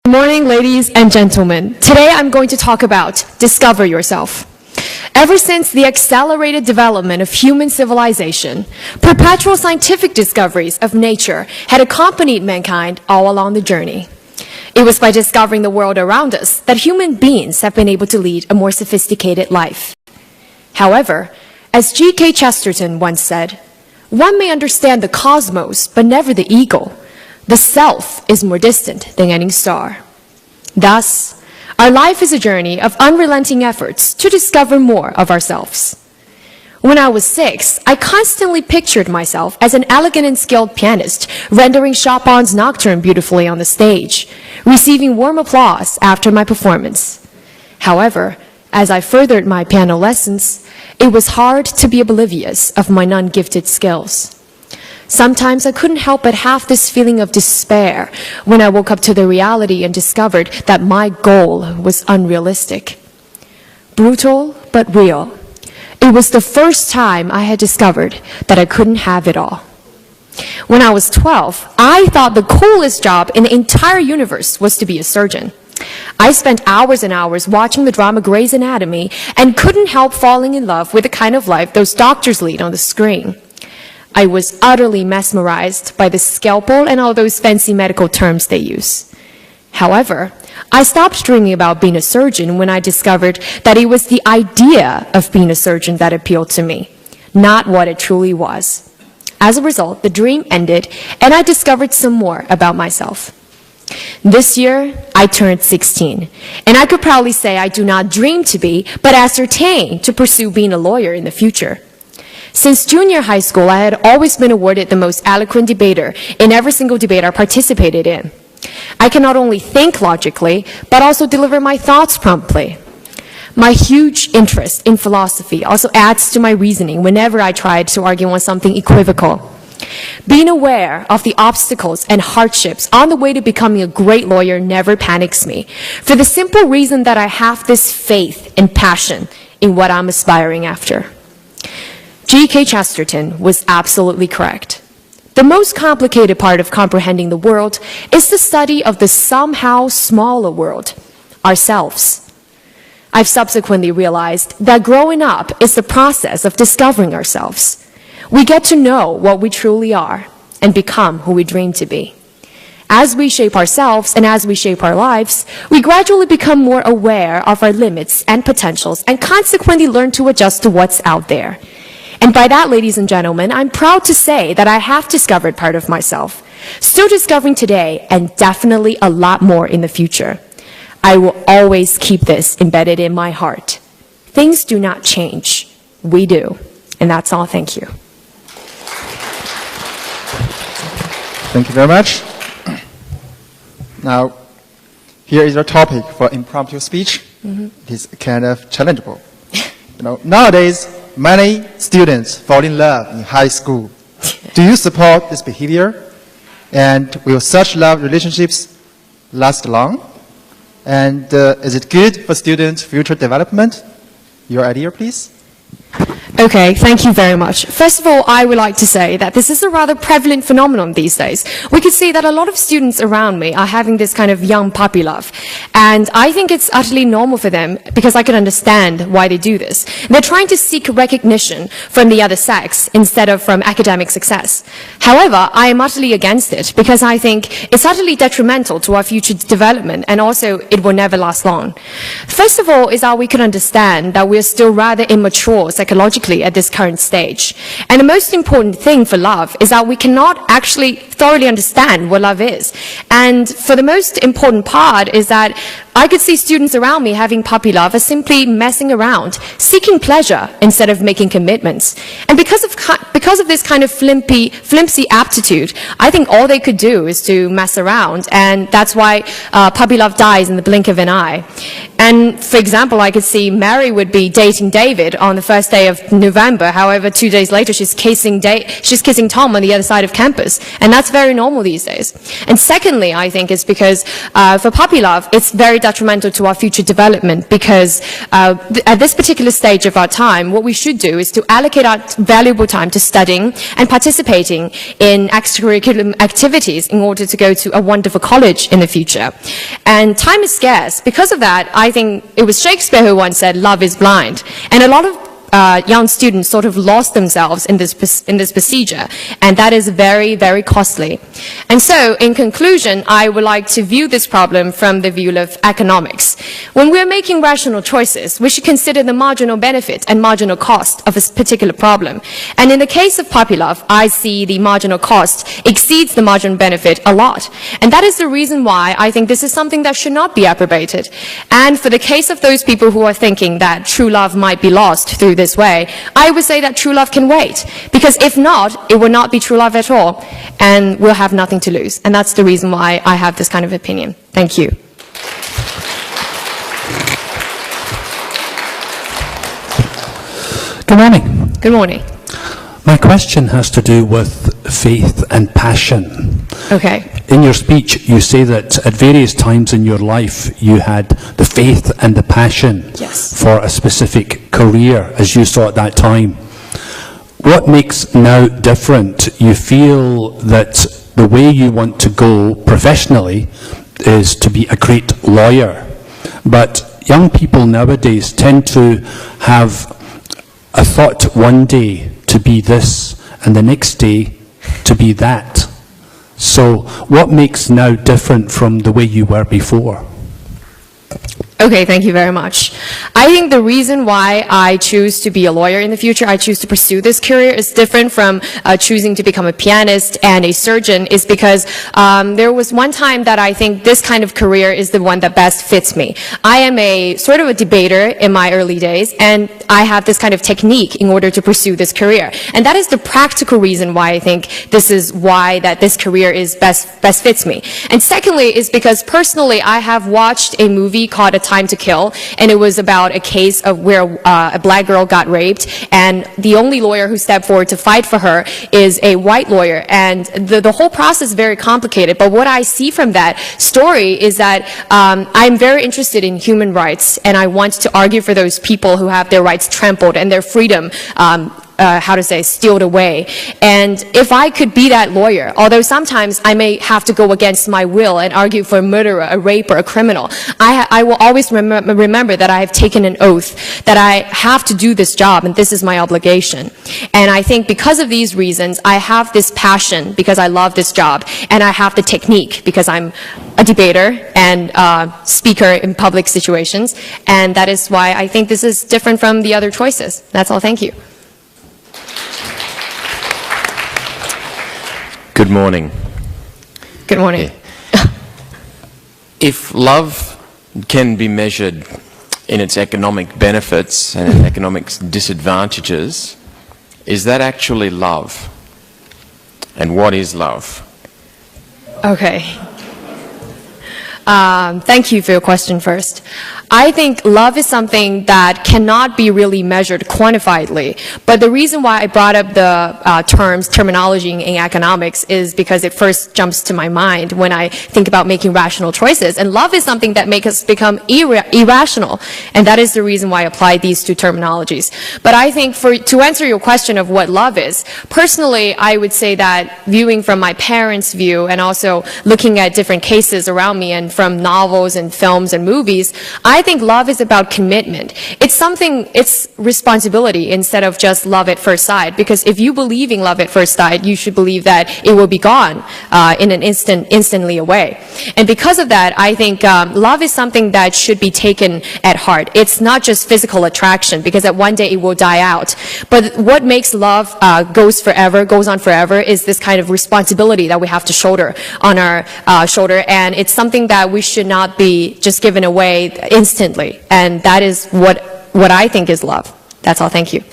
Good morning, ladies and gentlemen. Today I'm going to talk about discover yourself. Ever since the accelerated development of human civilization, perpetual scientific discoveries of nature had accompanied mankind all along the journey. It was by discovering the world around us that human beings have been able to lead a more sophisticated life. However, as G.K. Chesterton once said, one may understand the cosmos, but never the ego. The self is more distant than any star. Thus, our life is a journey of unrelenting efforts to discover more of ourselves. When I was 6, I constantly pictured myself as an elegant and skilled pianist, rendering Chopin's Nocturne beautifully on the stage, receiving warm applause after my performance. However, as I furthered my piano lessons, it was hard to be oblivious of my non-gifted skills. Sometimes I couldn't help but have this feeling of despair when I woke up to the reality and discovered that my goal was unrealistic. Brutal but real. It was the first time I had discovered that I couldn't have it all. When I was 12, I thought the coolest job in the entire universe was to be a surgeon. I spent hours and hours watching the drama Grey's Anatomy and couldn't help falling in love with the kind of life those doctors lead on the screen. I was utterly mesmerized by the scalpel and all those fancy medical terms they use. However, I stopped dreaming about being a surgeon when I discovered that it was the idea of being a surgeon that appealed to me, not what it truly was. As a result, the dream ended, and I discovered some more about myself. This year, I turned 16, and I could proudly say I do not dream to be, but ascertain to pursue being a lawyer in the future. Since junior high school, I had always been awarded the most eloquent debater in every single debate I participated in. I can not only think logically, but also deliver my thoughts promptly. My huge interest in philosophy also adds to my reasoning whenever I tried to argue on something equivocal. Being aware of the obstacles and hardships on the way to becoming a great lawyer never panics me, for the simple reason that I have this faith and passion in what I'm aspiring after. G.K. Chesterton was absolutely correct. The most complicated part of comprehending the world is the study of the somehow smaller world, ourselves. I've subsequently realized that growing up is the process of discovering ourselves. We get to know what we truly are and become who we dream to be. As we shape ourselves and as we shape our lives, we gradually become more aware of our limits and potentials and consequently learn to adjust to what's out there. And by that, ladies and gentlemen, I'm proud to say that I have discovered part of myself, still discovering today, and definitely a lot more in the future. I will always keep this embedded in my heart. Things do not change. We do. And that's all. Thank you. Thank you very much. Now, here is our topic for impromptu speech. It is kind of challengeable. Nowadays, many students fall in love in high school. Do you support this behavior? And will such love relationships last long? And is it good for students' future development? Your idea, please? Okay, thank you very much. First of all, I would like to say that this is a rather prevalent phenomenon these days. We could see that a lot of students around me are having this kind of young puppy love. And I think it's utterly normal for them because I can understand why they do this. They're trying to seek recognition from the other sex instead of from academic success. However, I am utterly against it because I think it's utterly detrimental to our future development and also it will never last long. First of all is that we can understand that we're still rather immature psychologically at this current stage. And the most important thing for love is that we cannot actually thoroughly understand what love is. And for the most important part is that I could see students around me having puppy love as simply messing around, seeking pleasure instead of making commitments. And because of this kind of flimsy aptitude, I think all they could do is to mess around. And that's why puppy love dies in the blink of an eye. And for example, I could see Mary would be dating David on the first day of November. However, 2 days later, she's kissing Tom on the other side of campus. And that's very normal these days. And secondly, I think it's because for puppy love, it's very detrimental to our future development because at this particular stage of our time, what we should do is to allocate our valuable time to studying and participating in extracurricular activities in order to go to a wonderful college in the future. And time is scarce. Because of that, I think it was Shakespeare who once said, love is blind. And a lot of young students sort of lost themselves in this procedure, and that is very, very costly. And so, in conclusion, I would like to view this problem from the view of economics. When we're making rational choices, we should consider the marginal benefit and marginal cost of a particular problem. And in the case of puppy love, I see the marginal cost exceeds the marginal benefit a lot. And that is the reason why I think this is something that should not be approbated. And for the case of those people who are thinking that true love might be lost through this way, I would say that true love can wait. Because if not, it will not be true love at all. And we'll have nothing to lose. And that's the reason why I have this kind of opinion. Thank you. Good morning. Good morning. My question has to do with faith and passion. Okay. In your speech, you say that at various times in your life, you had the faith and the passion for a specific career, as you saw at that time. What makes now different? You feel that the way you want to go professionally is to be a great lawyer. But young people nowadays tend to have a thought one day to be this, and the next day to be that. So what makes now different from the way you were before? Okay, thank you very much. I think the reason why I choose to be a lawyer in the future, I choose to pursue this career, is different from choosing to become a pianist and a surgeon, is because there was one time that I think this kind of career is the one that best fits me. I am a sort of a debater in my early days, and I have this kind of technique in order to pursue this career. And that is the practical reason why I think this is why that this career is best fits me. And secondly is because personally I have watched a movie called A Time to Kill, and it was about a case of where a black girl got raped, and the only lawyer who stepped forward to fight for her is a white lawyer, and the whole process is very complicated. But what I see from that story is that I'm very interested in human rights, and I want to argue for those people who have their rights trampled and their freedom stealed away. And if I could be that lawyer, although sometimes I may have to go against my will and argue for a murderer, a raper, a criminal, I will always remember that I have taken an oath, that I have to do this job, and this is my obligation. And I think because of these reasons, I have this passion because I love this job, and I have the technique because I'm a debater and speaker in public situations, and that is why I think this is different from the other choices. That's all. Thank you. Good morning. Good morning. If love can be measured in its economic benefits and its economic disadvantages, is that actually love? And what is love? Okay. Thank you for your question first. I think love is something that cannot be really measured quantifiably. But the reason why I brought up the terminology in economics is because it first jumps to my mind when I think about making rational choices. And love is something that makes us become irrational. And that is the reason why I apply these two terminologies. But I think to answer your question of what love is, personally, I would say that viewing from my parents' view and also looking at different cases around me and from novels and films and movies, I think love is about commitment. It's responsibility instead of just love at first sight. Because if you believe in love at first sight, you should believe that it will be gone in an instantly away. And because of that, I think love is something that should be taken at heart. It's not just physical attraction, because at one day it will die out. But what makes love goes on forever, is this kind of responsibility that we have to shoulder on our shoulder. And it's something that we should not be just given away instantly. And that is what I think is love. That's all. Thank you.